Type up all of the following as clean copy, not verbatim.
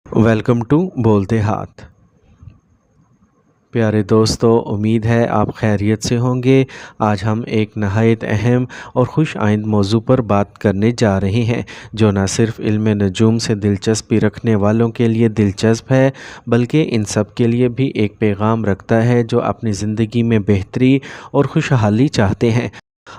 Welcome to बोलते हाथ। प्यारे दोस्तों, उम्मीद है आप खैरियत से होंगे। आज हम एक नहायत अहम और खुश आइंद मौजू पर बात करने जा रहे हैं, जो न सिर्फ़ इल्म नजूम से दिलचस्पी रखने वालों के लिए दिलचस्प है, बल्कि इन सब के लिए भी एक पैगाम रखता है जो अपनी ज़िंदगी में बेहतरी और खुशहाली चाहते हैं।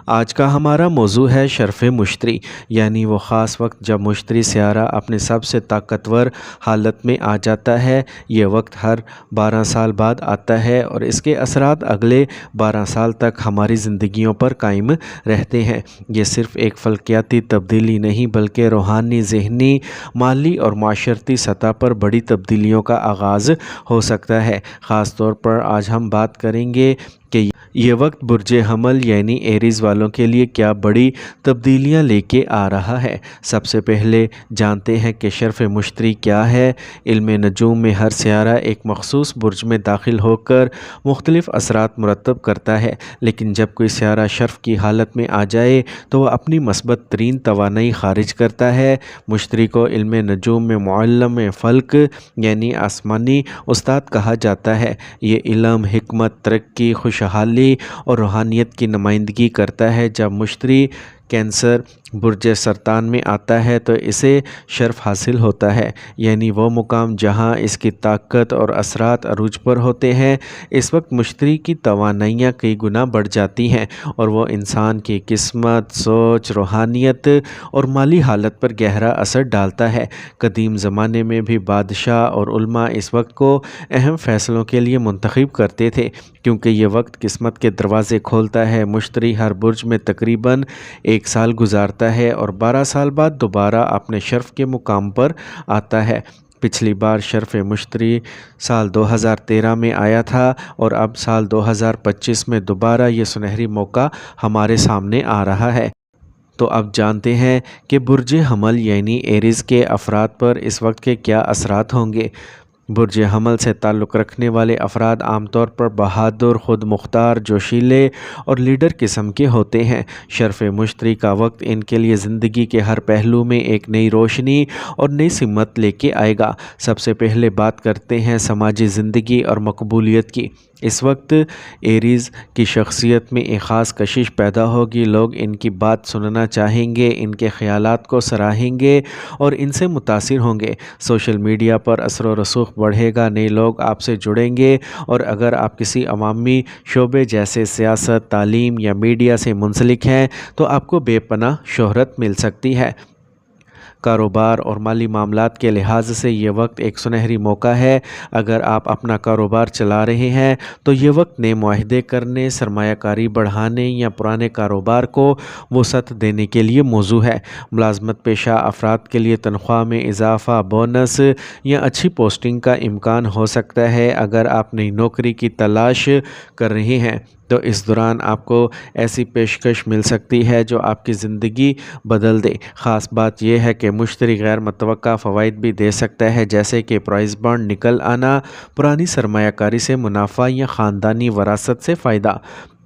आज का हमारा मौजू है शर्फ़ मुश्तरी, यानी वो ख़ास वक्त जब मुश्तरी सियारा अपने सबसे ताकतवर हालत में आ जाता है। ये वक्त हर 12 साल बाद आता है और इसके असरात अगले 12 साल तक हमारी ज़िंदगियों पर कायम रहते हैं। ये सिर्फ़ एक फ़ल्कियाती तब्दीली नहीं, बल्कि रूहानी, ज़हनी, माली और माशरती सतह पर बड़ी तब्दीलियों का आगाज़ हो सकता है। ख़ास तौर पर आज हम बात करेंगे कि ये वक्त बुर्ज हमल यानी एरीज़ वालों के लिए क्या बड़ी तब्दीलियां लेके आ रहा है। सबसे पहले जानते हैं कि शर्फ़ मुश्तरी क्या है। इल्म नजूम में हर सियारा एक मखसूस बुर्ज में दाखिल होकर मुख्तलिफ़ असरात मुरतब करता है, लेकिन जब कोई सियारा शर्फ़ की हालत में आ जाए तो वह अपनी मस्बत तरीन तवानाई खारिज करता है। मुश्तरी को इल्म नजूम में मुअल्लिम फ़ल्क यानी आसमानी उस्ताद कहा जाता है। ये इल्म, हिकमत, तरक्की, खुशहाली और रूहानियत की नुमाइंदगी करता है। जब मुश्तरी कैंसर बुर्ज सरतान में आता है तो इसे शर्फ हासिल होता है, यानी वो मुकाम जहां इसकी ताकत और असरात अरूज पर होते हैं। इस वक्त मुश्तरी की तवानाइयाँ कई गुना बढ़ जाती हैं और वो इंसान की किस्मत, सोच, रूहानियत और माली हालत पर गहरा असर डालता है। कदीम ज़माने में भी बादशाह और उल्मा इस वक्त को अहम फ़ैसलों के लिए मुंतखब करते थे, क्योंकि ये वक्त किस्मत के दरवाज़े खोलता है। मुश्तरी हर बुर्ज में तकरीबन 1 साल गुजारता है और 12 साल बाद दोबारा अपने शर्फ़ के मुकाम पर आता है। पिछली बार शर्फ़ मुश्तरी साल 2013 में आया था और अब साल 2025 में दोबारा ये सुनहरी मौका हमारे सामने आ रहा है। तो अब जानते हैं कि बुर्ज हमल यानी एरीज़ के अफराद पर इस वक्त के क्या असरात होंगे। बुर्ज हमल से ताल्लुक़ रखने वाले अफराद आमतौर पर बहादुर, खुद मुख्तार, जोशीले और लीडर किस्म के होते हैं। शर्फ़ मुश्तरी का वक्त इनके लिए ज़िंदगी के हर पहलू में एक नई रोशनी और नई सिमत लेके आएगा। सबसे पहले बात करते हैं समाजी ज़िंदगी और मकबूलियत की। इस वक्त एरीज़ की शख्सियत में एक ख़ास कशिश पैदा होगी। लोग इनकी बात सुनना चाहेंगे, इनके ख़यालात को सराहेंगे और इनसे मुतासिर होंगे। सोशल मीडिया पर असर व रसूख बढ़ेगा, नए लोग आपसे जुड़ेंगे और अगर आप किसी अवामी शोबे जैसे सियासत, तालीम या मीडिया से मुंसलिक हैं तो आपको बेपनाह शोहरत मिल सकती है। कारोबार और माली मामलात के लिहाज से ये वक्त एक सुनहरी मौका है। अगर आप अपना कारोबार चला रहे हैं तो ये वक्त नए मुआहदे करने, सरमायाकारी बढ़ाने या पुराने कारोबार को वसअत देने के लिए मौजू है। मुलाजमत पेशा अफराद के लिए तनख्वाह में इजाफ़ा, बोनस या अच्छी पोस्टिंग का इम्कान हो सकता है। अगर आप नई नौकरी की तलाश कर रहे हैं तो इस दौरान आपको ऐसी पेशकश मिल सकती है जो आपकी ज़िंदगी बदल दे। ख़ास बात यह है कि मुश्तरी गैर मुतवक्का फ़वाइद भी दे सकता है, जैसे कि प्राइस बॉन्ड निकल आना, पुरानी सरमायाकारी से मुनाफा या ख़ानदानी वरासत से फ़ायदा।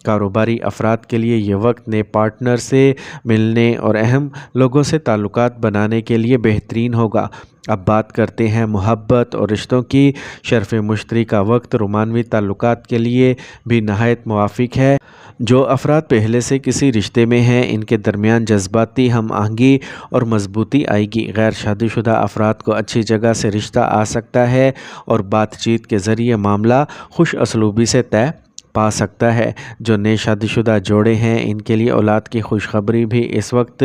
कारोबारी अफराद के लिए ये वक्त नए पार्टनर से मिलने और अहम लोगों से ताल्लुकात बनाने के लिए बेहतरीन होगा। अब बात करते हैं मोहब्बत और रिश्तों की। शर्फ़ मुश्तरी का वक्त रोमानवी ताल्लुकात के लिए भी नहायत मुवाफ़िक है। जो अफराद पहले से किसी रिश्ते में हैं, इनके दरमियान जज्बाती हम आहंगी और मजबूती आएगी। गैर शादीशुदा अफराद को अच्छी जगह से रिश्ता आ सकता है और बातचीत के ज़रिए मामला खुश असलूबी से तय पा सकता है। जो नए शादीशुदा जोड़े हैं, इनके लिए औलाद की खुशखबरी भी इस वक्त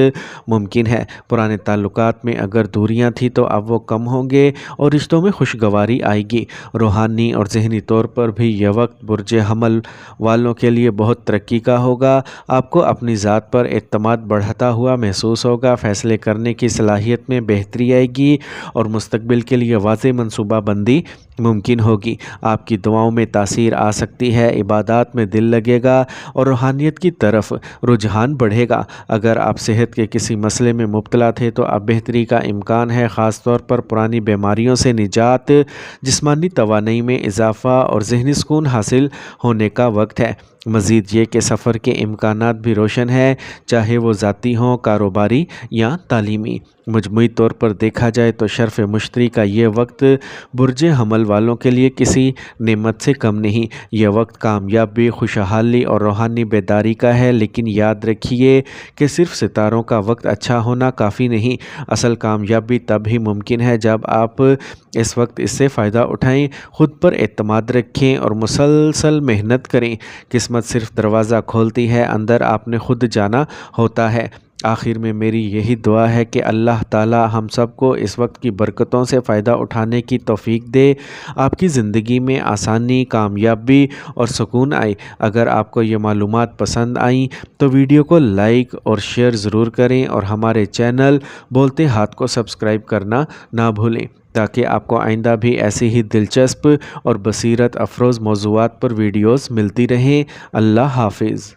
मुमकिन है। पुराने ताल्लुकात में अगर दूरियां थी तो अब वो कम होंगे और रिश्तों में खुशगवारी आएगी। रूहानी और ज़हनी तौर पर भी यह वक्त बुर्ज हमल वालों के लिए बहुत तरक्की का होगा। आपको अपनी ज़ात पर एतमाद बढ़ता हुआ महसूस होगा, फ़ैसले करने की सलाहियत में बेहतरी आएगी और मुस्तकबिल के लिए वाज़ेह मनसूबाबंदी मुमकिन होगी। आपकी दुआओं में तासीर आ सकती है, इबादत में दिल लगेगा और रूहानियत की तरफ रुझान बढ़ेगा। अगर आप सेहत के किसी मसले में मुब्तला थे तो अब बेहतरी का इम्कान है। ख़ास तौर पर पुरानी बीमारियों से निजात, जिस्मानी तवानाई में इजाफ़ा और ज़हनी सुकून हासिल होने का वक्त है। मज़ीद ये कि सफ़र के इम्कानात भी रोशन है, चाहे वो ज़ाती हों, कारोबारी या तालीमी। मजमूई तौर पर देखा जाए तो शर्फ़ मुश्तरी का ये वक्त बुर्ज हमल वालों के लिए किसी नेमत से कम नहीं। यह वक्त कामयाबी, खुशहाली और रूहानी बेदारी का है। लेकिन याद रखिए कि सिर्फ सितारों का वक्त अच्छा होना काफ़ी नहीं। असल कामयाबी तब ही मुमकिन है जब आप इस वक्त इससे फ़ायदा उठाएं, ख़ुद पर एतमाद रखें और मुसलसल मेहनत करें। किस्मत सिर्फ दरवाज़ा खोलती है, अंदर आपने खुद जाना होता है। आखिर में मेरी यही दुआ है कि अल्लाह ताला हम सबको इस वक्त की बरकतों से फ़ायदा उठाने की तौफ़ीक दे, आपकी ज़िंदगी में आसानी, कामयाबी और सुकून आए। अगर आपको ये मालूमात पसंद आई तो वीडियो को लाइक और शेयर ज़रूर करें और हमारे चैनल बोलते हाथ को सब्सक्राइब करना ना भूलें, ताकि आपको आइंदा भी ऐसी ही दिलचस्प और बसीरत अफरोज़ मौज़ूआत पर वीडियोज़ मिलती रहें। अल्लाह हाफिज़।